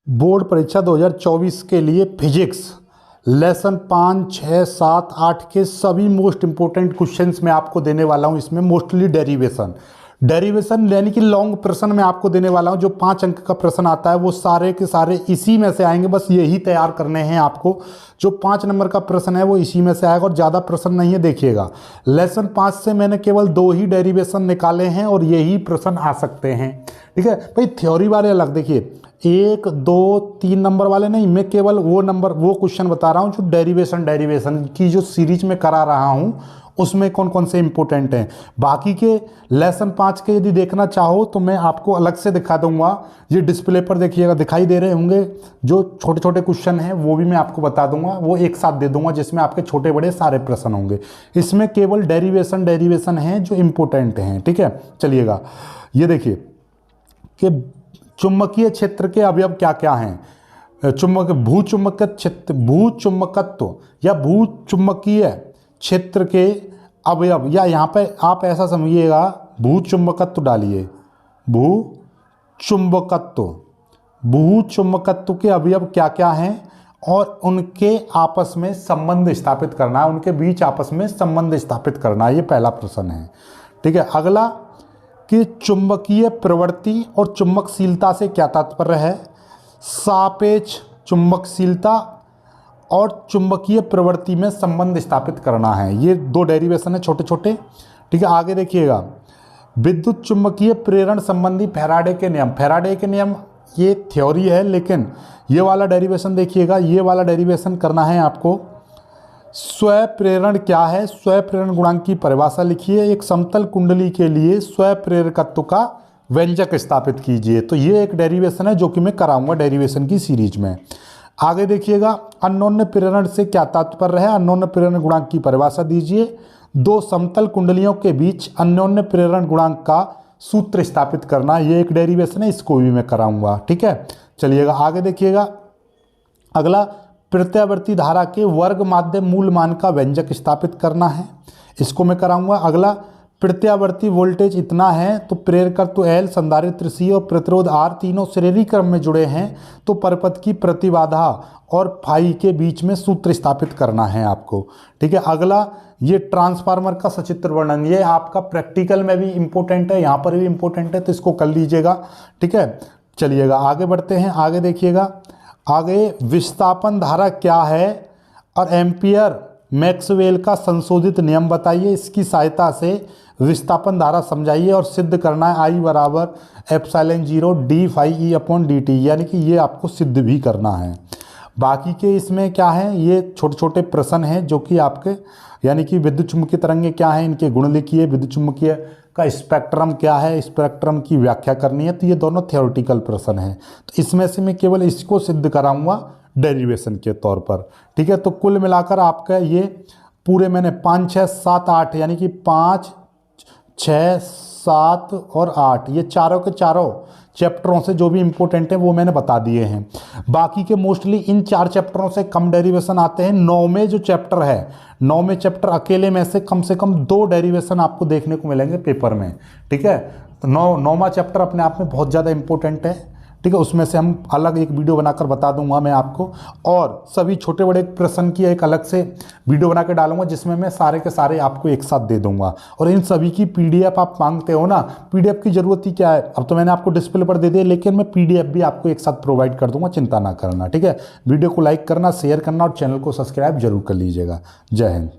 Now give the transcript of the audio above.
Board परीक्षा 2024 के लिए फिजिक्स लेसन 5, 6, 7, 8 के सभी मोस्ट इंपॉर्टेंट क्वेश्चंस मैं आपको देने वाला हूं। इसमें मोस्टली डेरिवेशन यानी कि लॉन्ग प्रश्न मैं आपको देने वाला हूं। जो 5 अंक का प्रश्न आता है वो सारे के सारे इसी में से आएंगे, बस यही तैयार करने हैं आपको। जो 5 नंबर का प्रश्न है वो इसी में से आएगा और ज़्यादा प्रश्न नहीं है। देखिएगा, लेसन 5 से मैंने केवल 2 ही डेरिवेशन निकाले हैं और यही प्रश्न आ सकते हैं। ठीक है भाई, थ्योरी वाले अलग देखिए, 1, 2, 3 नंबर वाले नहीं, मैं केवल वो क्वेश्चन बता रहा हूँ जो डेरिवेशन की जो सीरीज में करा रहा हूँ उसमें कौन कौन से इंपॉर्टेंट हैं। बाकी के लेसन 5 के यदि देखना चाहो तो मैं आपको अलग से दिखा दूंगा। ये डिस्प्ले पर देखिएगा, दिखाई दे रहे होंगे। जो छोटे छोटे क्वेश्चन हैं वो भी मैं आपको बता दूंगा, वो एक साथ दे दूंगा जिसमें आपके छोटे बड़े सारे प्रश्न होंगे। इसमें केवल डेरिवेशन हैं जो इम्पोर्टेंट हैं। ठीक है, चलिएगा ये देखिए कि चुंबकीय क्षेत्र के अवयव क्या क्या हैं। भूचुंबकत्व या भूचुंबकीय क्षेत्र के अवयव, या यहाँ पे आप ऐसा समझिएगा, भूचुंबकत्व डालिए, भूचुंबकत्व के अवयव क्या क्या हैं और उनके आपस में संबंध स्थापित करना है, उनके बीच आपस में संबंध स्थापित करना है। ये पहला प्रश्न है। ठीक है, अगला कि चुंबकीय प्रवृत्ति और चुंबकशीलता से क्या तात्पर्य है। सापेक्ष चुंबकशीलता और चुंबकीय प्रवृत्ति में संबंध स्थापित करना है। ये 2 डेरिवेशन है छोटे छोटे। ठीक है, आगे देखिएगा, विद्युत चुंबकीय प्रेरण संबंधी फैराडे के नियम ये थ्योरी है, लेकिन ये वाला डेरिवेशन देखिएगा, ये वाला डेरिवेशन करना है आपको। स्वप्रेरण क्या है, स्वप्रेरण गुणांक की परिभाषा लिखिए। एक समतल कुंडली के लिए स्वप्रेरकत्व का व्यंजक स्थापित कीजिए। तो ये एक डेरिवेशन है जो कि मैं कराऊंगा डेरिवेशन की सीरीज में। आगे देखिएगा, अन्योन्य प्रेरण से क्या तात्पर्य है, अन्योन्य प्रेरण गुणांक की परिभाषा दीजिए। 2 समतल कुंडलियों के बीच अन्योन्य प्रेरण गुणांक का सूत्र स्थापित करना, ये एक डेरिवेशन है, इसको भी मैं कराऊंगा। ठीक है, चलिएगा आगे देखिएगा। अगला, प्रत्यावर्ती धारा के वर्ग माध्य मूल मान का व्यंजक स्थापित करना है, इसको मैं कराऊंगा। अगला, प्रत्यावर्ती वोल्टेज इतना है तो प्रेरकत्व L, संधारित्र C और प्रतिरोध R तीनों श्रेणी क्रम में जुड़े हैं, तो परपथ की प्रतिबाधा और फाई के बीच में सूत्र स्थापित करना है आपको। ठीक है, अगला, ये ट्रांसफार्मर का सचित्र वर्णन, ये आपका प्रैक्टिकल में भी इंपॉर्टेंट है, यहाँ पर भी इंपॉर्टेंट है, तो इसको कर लीजिएगा। ठीक है, चलिएगा आगे बढ़ते हैं। आगे देखिएगा, आगे विस्थापन धारा क्या है और एम्पियर मैक्सवेल का संशोधित नियम बताइए। इसकी सहायता से विस्थापन धारा समझाइए और सिद्ध करना है I बराबर ε0 d phi E/dt, यानी कि ये आपको सिद्ध भी करना है। बाकी के इसमें क्या है, ये छोटे छोटे प्रश्न हैं जो कि आपके, यानी कि विद्युत चुम्बकीय तरंगे क्या है, इनके गुण लिखिए, विद्युत चुम्बकीय का स्पेक्ट्रम क्या है, स्पेक्ट्रम की व्याख्या करनी है। तो ये दोनों थ्योरेटिकल प्रश्न हैं, तो इसमें से मैं केवल इसको सिद्ध कराऊंगा डेरिवेशन के तौर पर। ठीक है, तो कुल मिलाकर आपका ये पूरे मैंने 5, 6, 7, 8 यानी कि 5, 6, 7 और 8 ये चारों के चारों चैप्टरों से जो भी इंपॉर्टेंट है वो मैंने बता दिए हैं। बाकी के मोस्टली इन 4 चैप्टरों से कम डेरिवेशन आते हैं। 9वें जो चैप्टर है, 9वें चैप्टर अकेले में से कम 2 डेरिवेशन आपको देखने को मिलेंगे पेपर में। ठीक है, तो 9वां चैप्टर अपने आप में बहुत ज़्यादा इंपॉर्टेंट है। ठीक है, उसमें से हम अलग एक वीडियो बनाकर बता दूंगा मैं आपको, और सभी छोटे बड़े प्रश्न की एक अलग से वीडियो बना के डालूंगा जिसमें मैं सारे के सारे आपको एक साथ दे दूंगा। और इन सभी की PDF आप मांगते हो ना, PDF की ज़रूरत ही क्या है, अब तो मैंने आपको डिस्प्ले पर दे दिया, लेकिन मैं PDF भी आपको एक साथ प्रोवाइड कर दूंगा, चिंता ना करना। ठीक है, वीडियो को लाइक करना, शेयर करना और चैनल को सब्सक्राइब जरूर कर लीजिएगा। जय हिंद।